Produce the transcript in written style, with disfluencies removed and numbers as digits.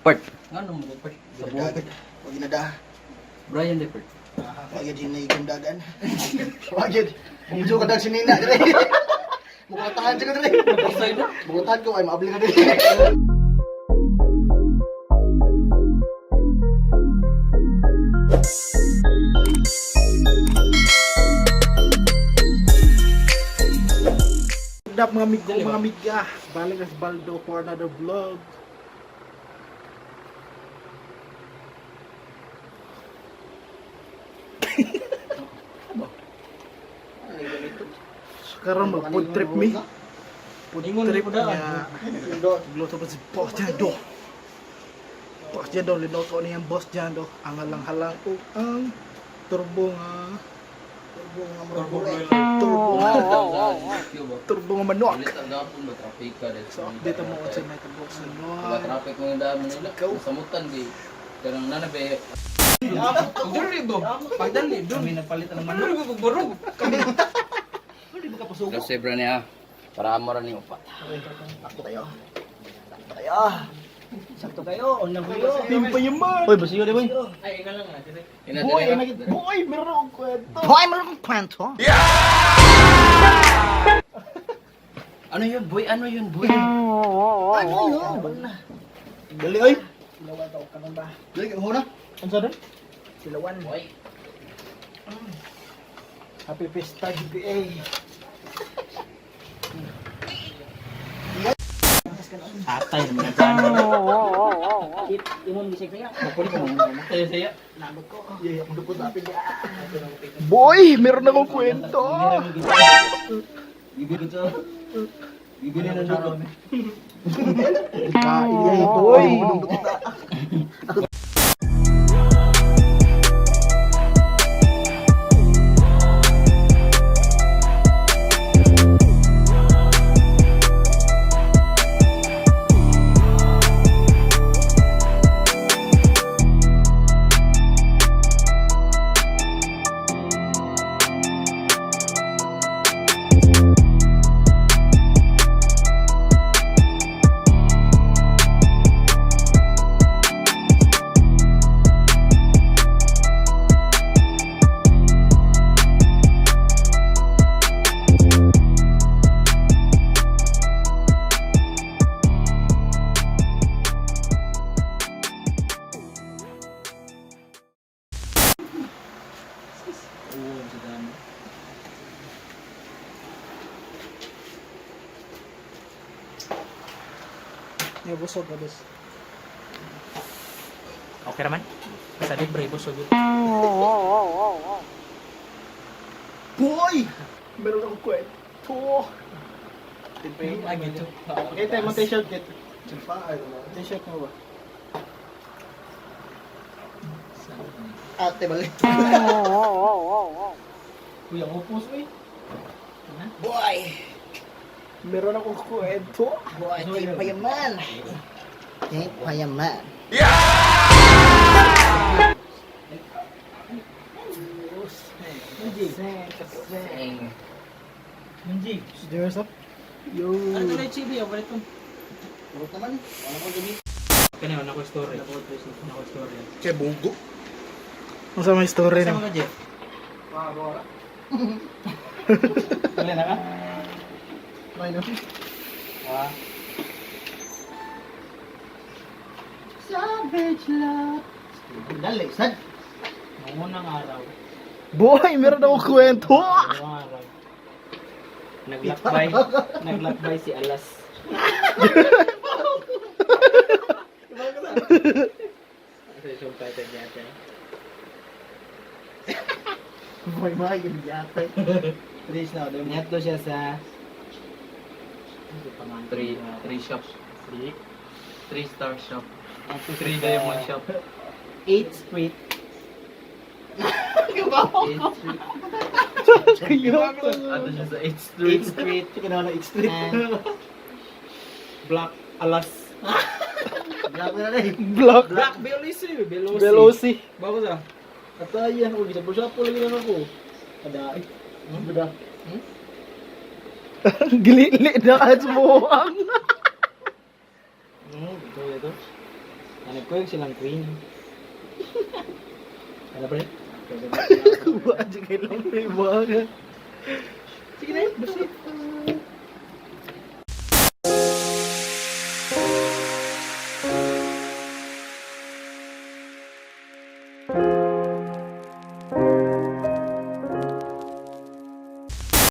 Part. Ano mo part? Sa bukid. Wag ginada. Brian Leopard. Wag yun na ikundagan. Wag yun. Kung ka dag sinina dire. Bukatahan siya ko dire. Bukatahan ko ay maabli na dire. Dap mga amigo, mga amiga. Balik as Baldo for another vlog. Sekarang mag food trip mi. Food trip niya. Gluto pa si boss dyan do. Boss dyan do, linoto niya ang boss dyan do. Ang halang-halang ko ang turbo nga. Turbo nga manok. So update mo ko sa may turbo sa manok. Traffic mo yung daan mo nila. Samutan di. Karang nanabe. Pagdali ba? Pagdali doon. Kami nagpalit ng manok. Burog. Hindi ba kapasuko? Kasi bro niya. Para mo rin yung upat. Takto tayo. Sakto kayo. On lang kayo. Timpa yaman. Uy, basiyo di boy. Ay, ina lang na. Boy, meron akong kwento. Boy, meron akong kwento. Ano yun boy? Ano yun boy? Ano yun? Dali ay. Silawan tao ka ba? Dali, ang huna. Ano sa doon? Silawan. Boy. Happy Fiesta GPA. Atay naman ang plano. Imon gisig saya. Makulit mo. Saya. Nabot ko. Yeah, mudupot natin. Boy, meron akong kwento. Bibili ko. Bibili na dito. Kain boy. Ya busog guys. Okay naman. Sa libre busog yun. Boy, meron akong kwento. Ay, gito. Okay, tayo mo t-shirt kit. T-shirt mo ba? Ate balik. Kuya, upos eh. Boy, meron akong kwento. Boy, tayo payaman. Tayo payaman. Munji. There's up. Yo. Ano na yung chibi? Ang balik ko. Turot naman. Wala ko gabi. Kanina, nako story. Nako story. Kaya bugo. Ang sama yung story Saan na. ka, Jeff? Wala na ka? May no. Ah. Savage love. Dali, sad. Mangunang araw. Boy, meron akong kwento. Dalawang araw. Naglakbay si Alas. Ito yung title niya ate. Boy, may gabi yata. Please now, niyato siya sa 3 shop. 3-star shop. 3 diamond shop. 8th Street. 8th Street. Ato siya sa 8th Street. 8th Street. Chicken na 8th Street. And Black Alas. Black na rin. Black Belosi. Veloci. Bago sa? Katayan ako. Bisa po lagi lang ako. Kadai. Beda. Gili-gili na kahit sumuhang. Ito. Hanap ko yung silang queen. Ano pre? Kuha aja kay lang pre. Buha ka. Sige na, basta.